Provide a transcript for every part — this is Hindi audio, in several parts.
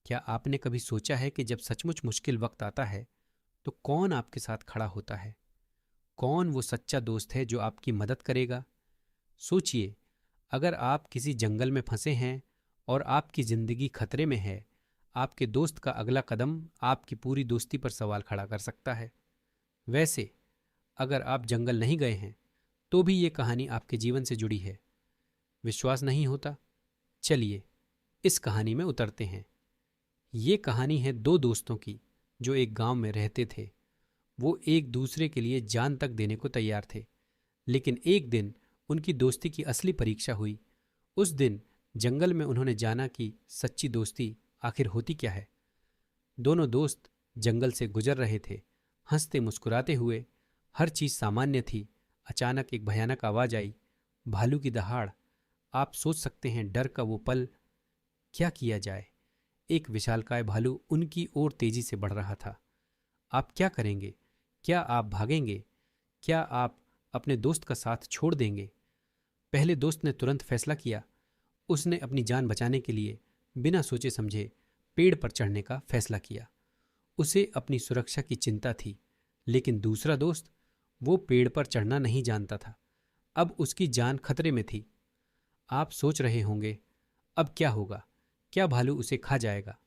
क्या आपने कभी सोचा है कि जब सचमुच मुश्किल वक्त आता है तो कौन आपके साथ खड़ा होता है? कौन वो सच्चा दोस्त है जो आपकी मदद करेगा? सोचिए, अगर आप किसी जंगल में फंसे हैं और आपकी जिंदगी खतरे में है, आपके दोस्त का अगला कदम आपकी पूरी दोस्ती पर सवाल खड़ा कर सकता है। वैसे, अगर आप जंगल नहीं गए हैं तो भी ये कहानी आपके जीवन से जुड़ी है। विश्वास नहीं होता? चलिए इस कहानी में उतरते हैं। ये कहानी है दो दोस्तों की जो एक गांव में रहते थे। वो एक दूसरे के लिए जान तक देने को तैयार थे। लेकिन एक दिन उनकी दोस्ती की असली परीक्षा हुई। उस दिन जंगल में उन्होंने जाना कि सच्ची दोस्ती आखिर होती क्या है। दोनों दोस्त जंगल से गुजर रहे थे, हंसते मुस्कुराते हुए। हर चीज सामान्य थी। अचानक एक भयानक आवाज आई, भालू की दहाड़। आप सोच सकते हैं डर का वो पल। क्या किया जाए? एक विशालकाय भालू उनकी ओर तेजी से बढ़ रहा था। आप क्या करेंगे? क्या आप भागेंगे? क्या आप अपने दोस्त का साथ छोड़ देंगे? पहले दोस्त ने तुरंत फैसला किया। उसने अपनी जान बचाने के लिए बिना सोचे समझे पेड़ पर चढ़ने का फैसला किया। उसे अपनी सुरक्षा की चिंता थी। लेकिन दूसरा दोस्त, वो पेड़ पर चढ़ना नहीं जानता था। अब उसकी जान खतरे में थी। आप सोच रहे होंगे, अब क्या होगा? क्या भालू उसे खा जाएगा?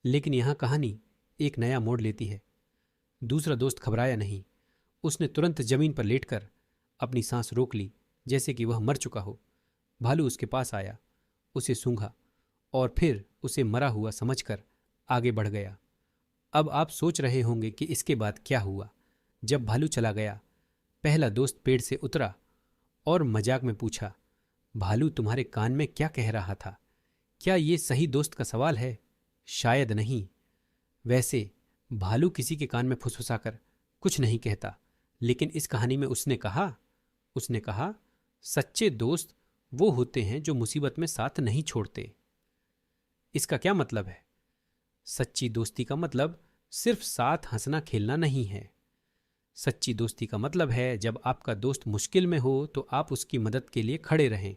लेकिन यहां कहानी एक नया मोड़ लेती है। दूसरा दोस्त घबराया नहीं। उसने तुरंत जमीन पर लेटकर अपनी सांस रोक ली, जैसे कि वह मर चुका हो। भालू उसके पास आया, उसे सूंघा और फिर उसे मरा हुआ समझकर आगे बढ़ गया। अब आप सोच रहे होंगे कि इसके बाद क्या हुआ। जब भालू चला गया, पहला दोस्त पेड़ से उतरा और मजाक में पूछा, भालू तुम्हारे कान में क्या कह रहा था? क्या ये सही दोस्त का सवाल है? शायद नहीं। वैसे भालू किसी के कान में फुसफुसाकर कुछ नहीं कहता। लेकिन इस कहानी में उसने कहा, सच्चे दोस्त वो होते हैं जो मुसीबत में साथ नहीं छोड़ते। इसका क्या मतलब है? सच्ची दोस्ती का मतलब सिर्फ साथ हंसना खेलना नहीं है। सच्ची दोस्ती का मतलब है जब आपका दोस्त मुश्किल में हो तो आप उसकी मदद के लिए खड़े रहें।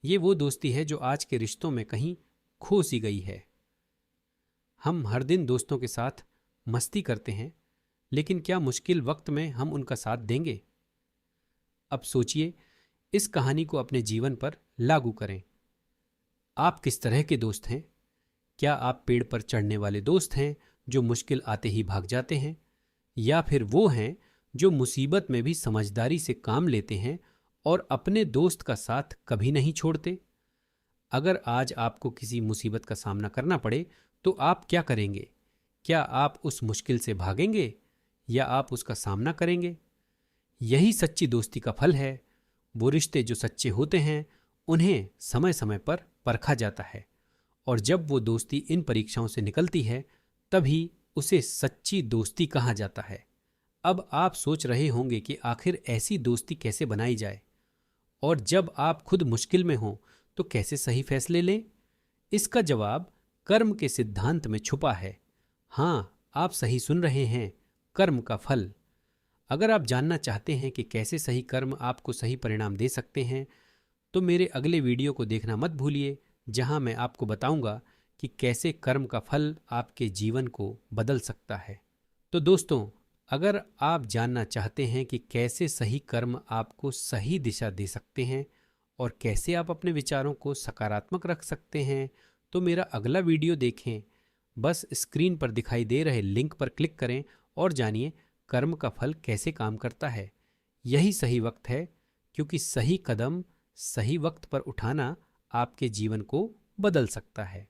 ये वो दोस्ती है जो आज के रिश्तों में कहीं खो सी गई है। हम हर दिन दोस्तों के साथ मस्ती करते हैं, लेकिन क्या मुश्किल वक्त में हम उनका साथ देंगे? अब सोचिए, इस कहानी को अपने जीवन पर लागू करें। आप किस तरह के दोस्त हैं? क्या आप पेड़ पर चढ़ने वाले दोस्त हैं जो मुश्किल आते ही भाग जाते हैं, या फिर वो हैं जो मुसीबत में भी समझदारी से काम लेते हैं और अपने दोस्त का साथ कभी नहीं छोड़ते? अगर आज आपको किसी मुसीबत का सामना करना पड़े तो आप क्या करेंगे? क्या आप उस मुश्किल से भागेंगे या आप उसका सामना करेंगे? यही सच्ची दोस्ती का फल है। वो रिश्ते जो सच्चे होते हैं उन्हें समय समय पर परखा जाता है, और जब वो दोस्ती इन परीक्षाओं से निकलती है तभी उसे सच्ची दोस्ती कहा जाता है। अब आप सोच रहे होंगे कि आखिर ऐसी दोस्ती कैसे बनाई जाए, और जब आप खुद मुश्किल में हों तो कैसे सही फैसले लें? इसका जवाब कर्म के सिद्धांत में छुपा है। हाँ, आप सही सुन रहे हैं, कर्म का फल। अगर आप जानना चाहते हैं कि कैसे सही कर्म आपको सही परिणाम दे सकते हैं, तो मेरे अगले वीडियो को देखना मत भूलिए, जहां मैं आपको बताऊंगा कि कैसे कर्म का फल आपके जीवन को बदल सकता है। तो दोस्तों, अगर आप जानना चाहते हैं कि कैसे सही कर्म आपको सही दिशा दे सकते हैं और कैसे आप अपने विचारों को सकारात्मक रख सकते हैं, तो मेरा अगला वीडियो देखें। बस स्क्रीन पर दिखाई दे रहे लिंक पर क्लिक करें और जानिए कर्म का फल कैसे काम करता है। यही सही वक्त है, क्योंकि सही कदम सही वक्त पर उठाना आपके जीवन को बदल सकता है।